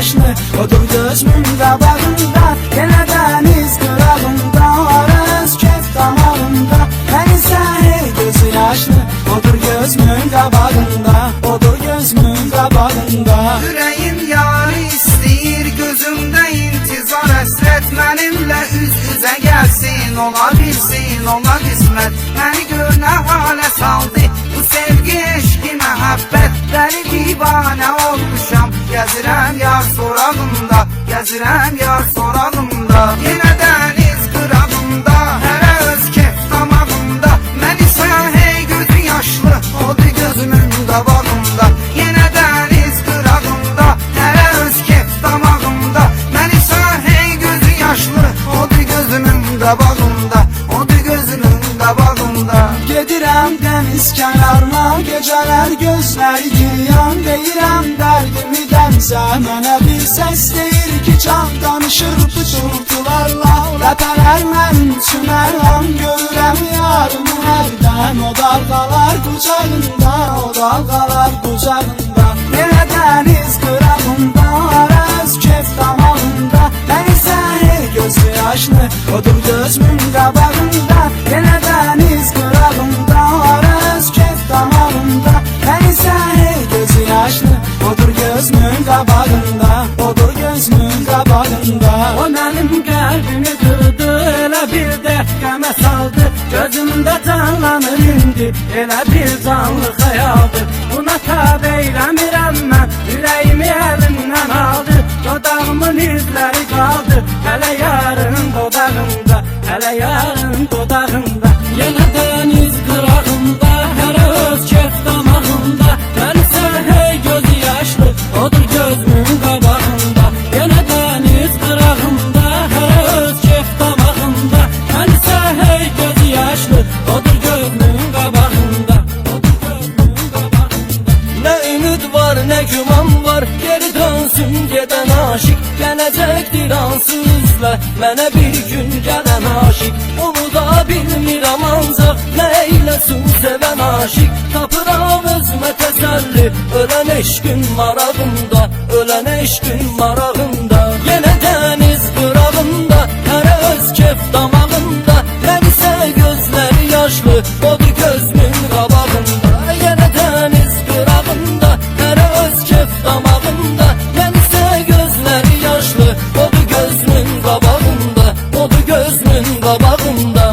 yaşlı, odur gözümün qabağında. Yenə dəniz qırağında, arız kef damağında. Mən isə hey gözü yaşlı, odur gözümün qabağında, odur gözümün qabağında. Ürəyim yarı istəyir, gözümdə intizar həsrət. Mənimlə üz-üzə gəlsin, ola bilsin, ola qismət. Məni gör nə halə saldı bu sevgi, eşqi, məhəbbət. Dəli divanə olmuşam, gəzirəm yar sorağında, gəzirəm yar sorağında. Yenə dəniz qırağında, hərə öz kef damağında. Mən isə hey gözü yaşlı, odur gözümün qabağında. Yenə dəniz qırağında, hərə öz kef damağında. Mən isə hey gözü yaşlı, odur gözümün qabağında, odur gözümün qabağında. Gedirəm dəniz kənarına, gecələr gözləri giyan. Deyirəm dərdimi dənizə, mənə bir səs deyir ki, can danışır pıçıltılarla. Ləpələr mənim üçün əlham, görürəm yarımı hərdən. O dalğalar qucağında, o dalğalar qucağında. Yenə dəniz qırağında, arız kef damağında. Mən isə hey gözü yaşlı, odur gözümün qabağında. Yenə dəniz qırağında, arız kef damağında. Mən isə hey gözü yaşlı, odur gözümün qabağında, odur gözümün qabağında. O mənim qəlbimi qırdı, elə bir dəqiqəmə saldı. Gözümdə canlanır indi, elə bir canlı xəyaldır. Buna tab eyləmirəm mən, ürəyimi əlimdən aldı. Dodağımın izləri qaldı, hələ yarın dodağımda, hələ yarın dodağımda. Yenə dəniz qırağında, hərə öz kef damağında. Mən isə hey gözü yaşlı, odur gözümün qabağında. Yenə dəniz qırağında, hərə öz kef damağında. Mən isə hey gözü yaşlı, odur gözümün qabağında, odur gözümün qabağında. Nə ümid var, nə güman var, geri dönsün gedən aşık. Gələcəkdir ansızla, mənə bir gün gələn aşık. Onu da bilmirəm ancaq, nə eyləsin sevən aşık. Tapıram özümə təsəlli, ölən eşqin marağında, ölən eşqin marağında. Yenə dəniz qırağında, hərə öz kef damağında. Mən isə gözləri yaşlı, odur gözümün qabağında. Yenə dəniz qırağında, hərə öz kef damağında. Mən isə gözləri yaşlı, odur gözümün qabağında, odur gözümün qabağında.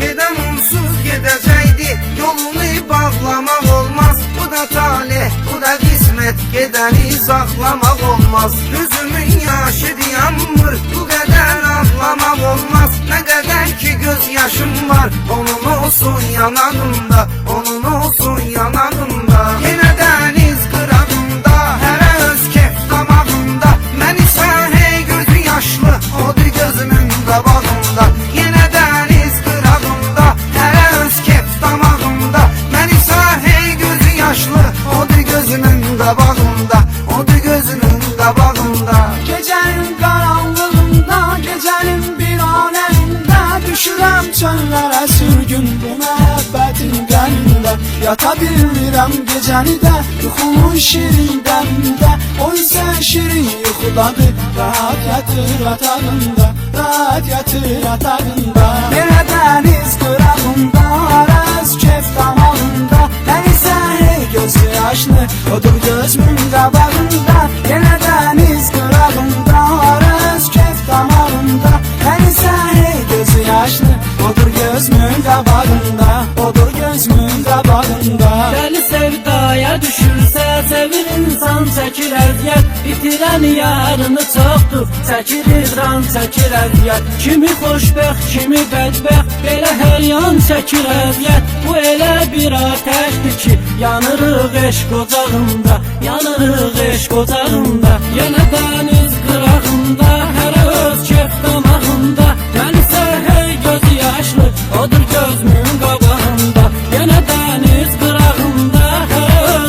Gedən onsuz gedəcəkdi, yolunu bağlamaq olmaz. Bu da talih, bu da qismət, gedəni saxlamaq olmaz. Gözümün yaşı dayanmır, bu qədər ağlamaq olmaz. Nə qədər ki göz yaşım var, onun olsun yanağımda, onun olsun yanağımda. Yenə dəniz qırağında, hərə öz kef damağında. Mən isə hey gözü yaşlı, odur gözümün qabağında. Yenə dəniz qırağında, hərə öz kef damağında. Mən isə hey gözü yaşlı, odur gözümün qabağında, odur gözümün qabağında. Gecənin qaranlığında, gecənin bir aləmində. Düşürəm çöllərə sürgün bu məhəbbətin qənində. Yata bilmirəm gecəni də, yuxumun şirin dəmində. O isə şirin yuxudadır, rahat yatır atağında, rahat yatır atağında. Yenə dəniz qırağında, arız kef damağında. Mən isə hey gözü yaşlı, odur gözümün qabağında. Yenə dəniz qırağında, arız kef damağında. Mən isə hey gözü yaşlı, odur gözümün qabağında, odur gözümün qabağında. Dəli sevdaya düşürsə, sevir insan çəkir əziyyət. Bitirən yarını çoxdur, çəkir izran, çəkir əziyyət. Kimi xoşbəxt, kimi bədbəxt, belə hər yan çəkir əziyyət. Bu elə bir ateşdir ki, yanırıq eşq ocağında, yanırıq eşq ocağında. Yenə dəniz qırağında, hərə öz kef damağında. Mən isə hey gözü yaşlı, odur gözümün qabağında. Yenə dəniz qırağında, hərə öz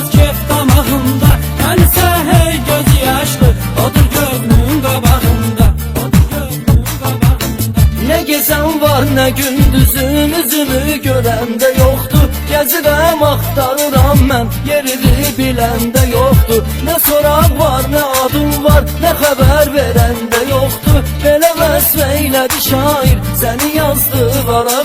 Axtarıram, axtarıram mən, yerini biləndə yoxdur. Nə soraq var, nə adım var, nə xəbər verəndə yoxdur. Belə vəsfə elədi şair, səni yazdı vara